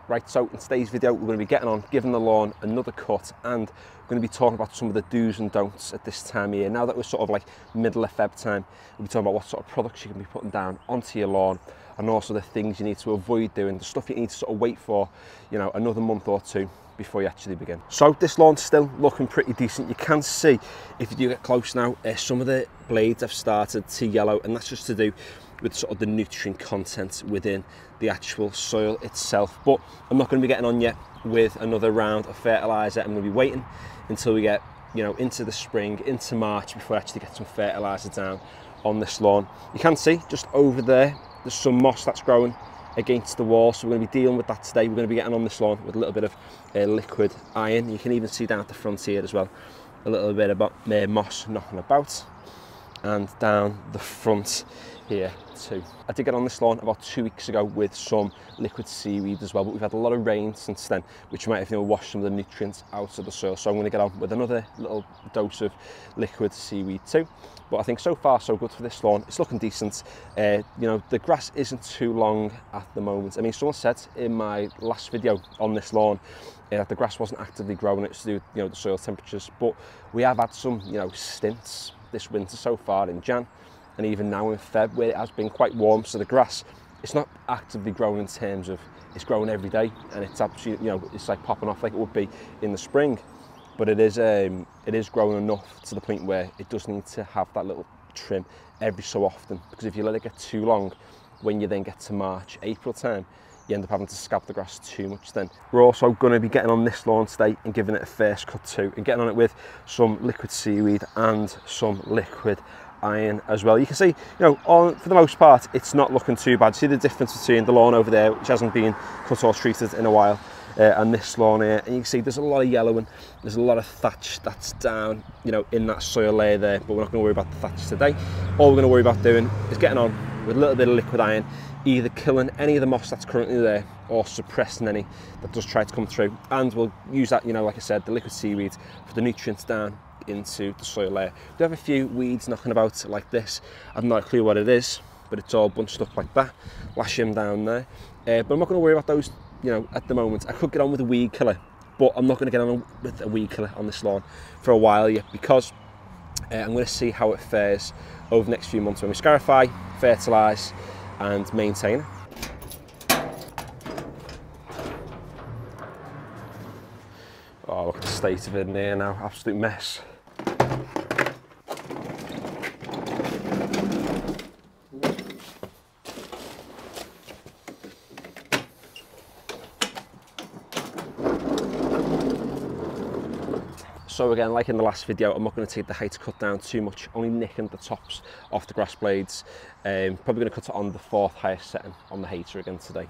Right, so in today's video, we're going to be getting on, giving the lawn another cut, and we're going to be talking about some of the do's and don'ts at this time of year. Now that we're sort of like middle of Feb time, we'll be talking about what sort of products you can be putting down onto your lawn, and also the things you need to avoid doing, the stuff you need to sort of wait for, you know, another month or two before you actually begin. So this lawn's still looking pretty decent. You can see, if you do get close now, some of the blades have started to yellow, and that's just to do with sort of the nutrient content within the actual soil itself. But I'm not going to be getting on yet with another round of fertilizer. I'm going to be waiting until we get, you know, into the spring, into March, before I actually get some fertilizer down on this lawn. You can see just over there, there's some moss that's growing against the wall, so we're going to be dealing with that today. We're going to be getting on this lawn with a little bit of liquid iron. You can even see down at the front here as well, a little bit of moss knocking about, and down the front here too. I did get on this lawn about 2 weeks ago with some liquid seaweed as well, but we've had a lot of rain since then, which might have, you know, washed some of the nutrients out of the soil. So I'm going to get on with another little dose of liquid seaweed too. But I think so far so good for this lawn. It's looking decent. You know, the grass isn't too long at the moment. I mean, someone said in my last video on this lawn that the grass wasn't actively growing. It's to do with, you know, the soil temperatures, but we have had some, you know, stints this winter so far in Jan, and even now in Feb, where it has been quite warm. So the grass, it's not actively growing in terms of it's growing every day, and it's absolutely, you know, it's like popping off like it would be in the spring. But it is growing enough to the point where it does need to have that little trim every so often, because if you let it get too long, when you then get to March, April time, you end up having to scalp the grass too much then. We're also going to be getting on this lawn today and giving it a first cut too, and getting on it with some liquid seaweed and some liquid iron as well. You can see, you know, for the most part, it's not looking too bad. See the difference between the lawn over there, which hasn't been cut or treated in a while, and this lawn here, and you can see there's a lot of yellowing, there's a lot of thatch that's down, you know, in that soil layer there, but we're not going to worry about the thatch today. All we're going to worry about doing is getting on with a little bit of liquid iron, either killing any of the moss that's currently there or suppressing any that does try to come through, and we'll use that, you know, like I said, the liquid seaweed for the nutrients down into the soil layer. We have a few weeds knocking about like this. I've no clue what it is, but it's all bunched up like that. Lash them down there, but I'm not going to worry about those, you know, at the moment. I could get on with a weed killer, but I'm not going to get on with a weed killer on this lawn for a while yet, because I'm going to see how it fares over the next few months when we scarify, fertilise and maintain it. Oh, look at the state of it in here now, absolute mess. So again, like in the last video, I'm not going to take the height cut down too much, only nicking the tops off the grass blades. Probably going to cut it on the 4th highest setting on the hater again today.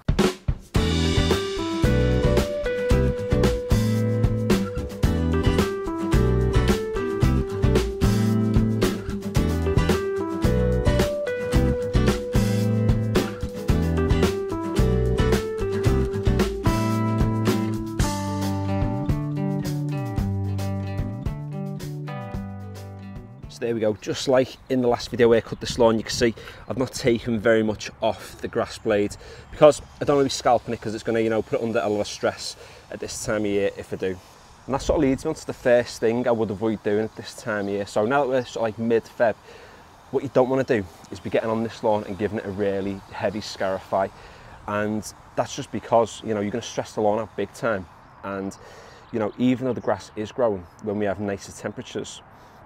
There we go, just like in the last video where I cut this lawn, you can see I've not taken very much off the grass blade, because I don't want to be scalping it, because it's going to, you know, put it under a lot of stress at this time of year if I do. And that sort of leads me on to the first thing I would avoid doing at this time of year. So now that we're sort of like mid-Feb, what you don't want to do is be getting on this lawn and giving it a really heavy scarify, and that's just because, you know, you're going to stress the lawn out big time. And, you know, even though the grass is growing when we have nicer temperatures,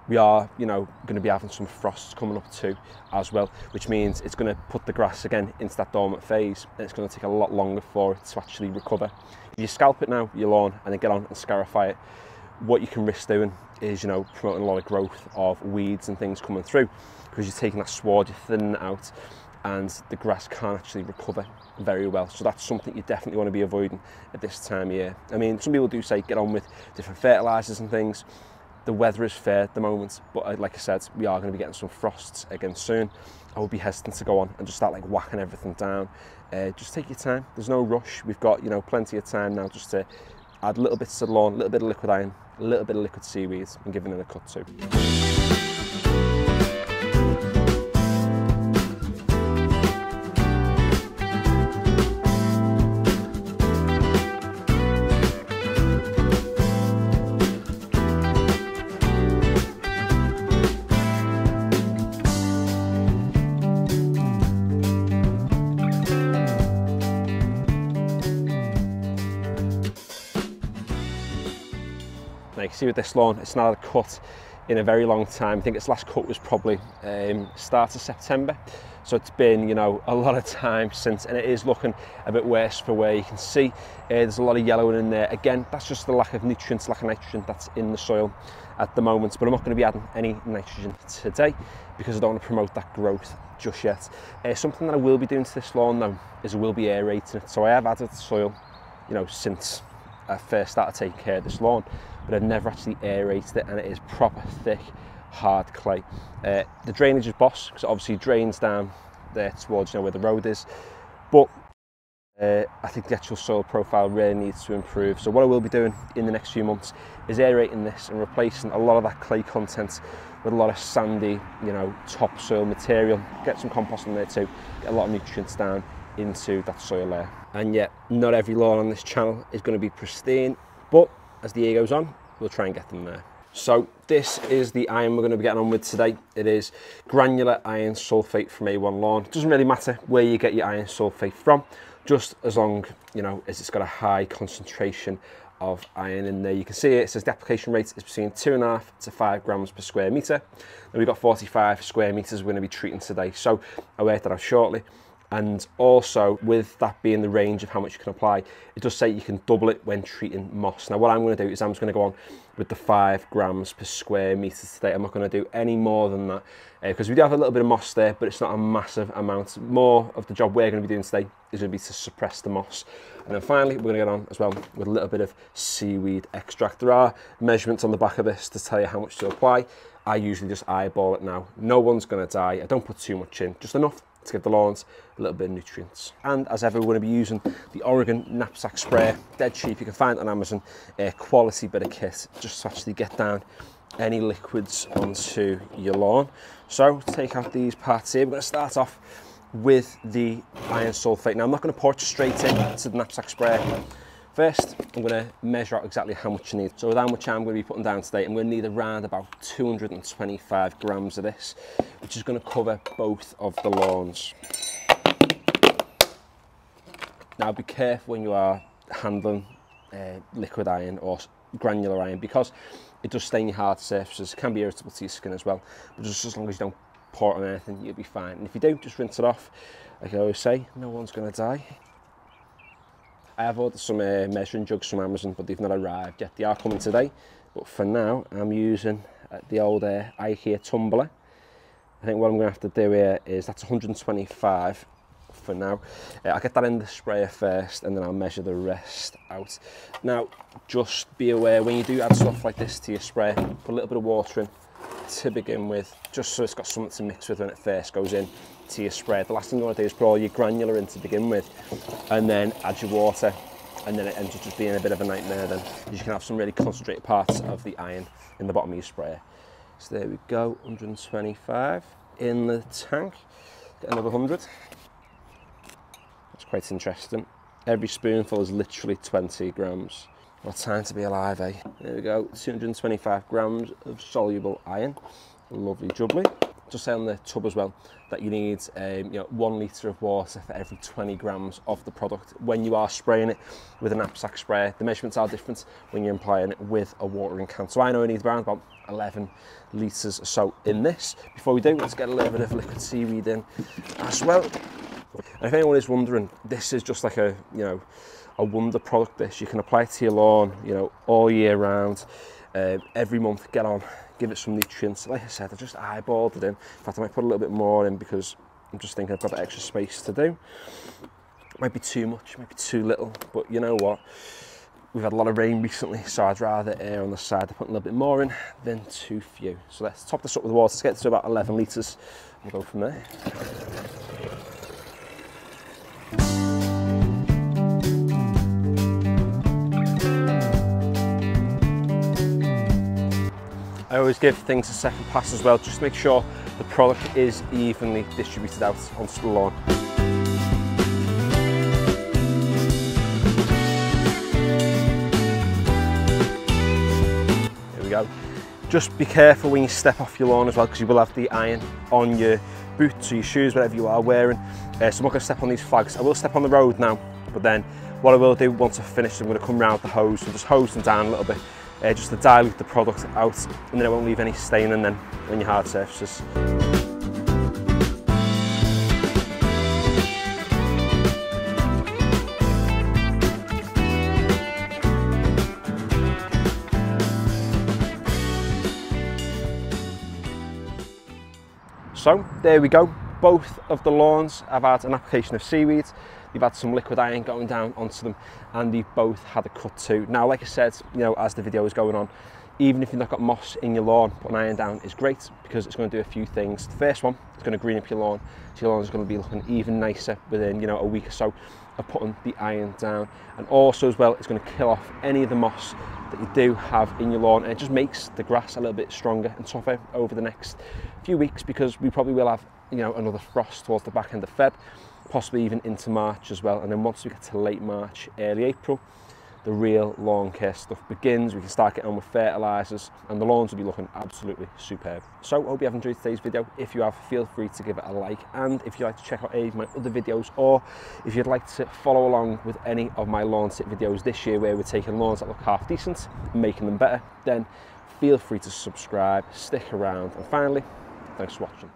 we are, you know, going to be having some frosts coming up too as well, which means it's going to put the grass again into that dormant phase, and it's going to take a lot longer for it to actually recover. If you scalp it now, your lawn, and then get on and scarify it, what you can risk doing is, you know, promoting a lot of growth of weeds and things coming through, because you're taking that sward, you're thinning it out, and the grass can't actually recover very well. So that's something you definitely want to be avoiding at this time of year. I mean, some people do say get on with different fertilizers and things. The weather is fair at the moment, but like I said, we are going to be getting some frosts again soon. I would be hesitant to go on and just start like whacking everything down. Just take your time. There's no rush. We've got, you know, plenty of time now just to add little bits to the lawn, a little bit of liquid iron, a little bit of liquid seaweed, and giving it a cut too. Now you can see with this lawn, it's not had a cut in a very long time. I think its last cut was probably start of September. So it's been, you know, a lot of time since, and it is looking a bit worse for wear. You can see there's a lot of yellowing in there. Again, that's just the lack of nutrients, lack of nitrogen that's in the soil at the moment. But I'm not going to be adding any nitrogen today because I don't want to promote that growth just yet. Something that I will be doing to this lawn though is I will be aerating it. So I have added soil, you know, since I first started taking care of this lawn, but I've never actually aerated it, and it is proper thick, hard clay. The drainage is boss because it obviously drains down there towards, you know, where the road is, but I think the actual soil profile really needs to improve. So what I will be doing in the next few months is aerating this and replacing a lot of that clay content with a lot of sandy, you know, topsoil material. Get some compost in there too, get a lot of nutrients down into that soil layer. And yet, not every lawn on this channel is going to be pristine, but as the year goes on, we'll try and get them there. So this is the iron we're going to be getting on with today. It is granular iron sulfate from A1 Lawn. It doesn't really matter where you get your iron sulfate from, just as long, you know, as it's got a high concentration of iron in there. You can see it says the application rate is between 2.5 to 5 grams per square metre. And we've got 45 square metres we're going to be treating today. So I'll work that out shortly. And also, with that being the range of how much you can apply, it does say you can double it when treating moss. Now what I'm going to do is I'm just going to go on with the 5 grams per square metre today. I'm not going to do any more than that because we do have a little bit of moss there, but it's not a massive amount. More of the job we're going to be doing today is going to be to suppress the moss. And then finally, we're going to get on as well with a little bit of seaweed extract. There are measurements on the back of this to tell you how much to apply. I usually just eyeball it now. No one's going to die. I don't put too much in, just enough to give the lawns a little bit of nutrients. And as ever, we're going to be using the Oregon knapsack sprayer, dead cheap. You can find it on Amazon, quality bit of kit, just to actually get down any liquids onto your lawn. So to take out these parts here, we're going to start off with the iron sulfate. Now I'm not going to pour it straight into the knapsack sprayer. First, I'm going to measure out exactly how much you need. So with how much I'm going to be putting down today, I'm going to need around about 225 grams of this, which is going to cover both of the lawns. Now be careful when you are handling liquid iron or granular iron, because it does stain your hard surfaces. It can be irritable to your skin as well, but just as long as you don't pour it on anything, you'll be fine. And if you do, just rinse it off. Like I always say, no one's going to die. I have ordered some measuring jugs from Amazon, but they've not arrived yet. They are coming today, but for now I'm using the old IKEA tumbler. I think what I'm going to have to do here is, that's 125 for now. I'll get that in the sprayer first and then I'll measure the rest out. Now just be aware, when you do add stuff like this to your sprayer, put a little bit of water in to begin with, just so it's got something to mix with when it first goes in to your spread. The last thing you want to do is put all your granular in to begin with and then add your water, and then it ends up just being a bit of a nightmare then. You can have some really concentrated parts of the iron in the bottom of your sprayer. So there we go, 125 in the tank. Get another 100. That's quite interesting. Every spoonful is literally 20 grams. What time to be alive, eh? There we go, 225 grams of soluble iron. Lovely jubbly. Just say on the tub as well that you need 1 litre of water for every 20 grams of the product when you are spraying it with a knapsack sprayer. The measurements are different when you're applying it with a watering can. So I know I need around about 11 litres or so in this. Before we do, let's get a little bit of liquid seaweed in as well. And if anyone is wondering, this is just like a wonder product. This, you can apply it to your lawn, all year round, every month. Get on, give it some nutrients. Like I said, I just eyeballed it in. In fact, I might put a little bit more in because I'm just thinking I've got extra space to do. Might be too much, might be too little, but you know what? We've had a lot of rain recently, so I'd rather err on the side of putting a little bit more in than too few. So let's top this up with water to get to about 11 litres and go from there. I always give things a second pass as well, just to make sure the product is evenly distributed out onto the lawn. There we go. Just be careful when you step off your lawn as well, because you will have the iron on your boots or your shoes, whatever you are wearing. So I'm not going to step on these flags. I will step on the road now, but then what I will do once I've finished, I'm going to come round the hose and just hose them down a little bit just to dilute the product out, and then it won't leave any staining then on your hard surfaces. So there we go, both of the lawns have had an application of seaweed, they've had some liquid iron going down onto them, and they've both had a cut too. Now, like I said, you know, as the video is going on, even if you've not got moss in your lawn, putting iron down is great because it's going to do a few things. The first one, it's going to green up your lawn, so your lawn is going to be looking even nicer within, you know, a week or so of putting the iron down. And also as well, it's going to kill off any of the moss that you do have in your lawn, and it just makes the grass a little bit stronger and tougher over the next few weeks, because we probably will have, you know, another frost towards the back end of Feb, possibly even into March as well. And then once we get to late March, early April, the real lawn care stuff begins. We can start getting on with fertilizers, and the lawns will be looking absolutely superb. So I hope you have enjoyed today's video. If you have, feel free to give it a like, and if you'd like to check out any of my other videos, or if you'd like to follow along with any of my lawn tip videos this year where we're taking lawns that look half decent and making them better, then feel free to subscribe, stick around, and finally, thanks for watching.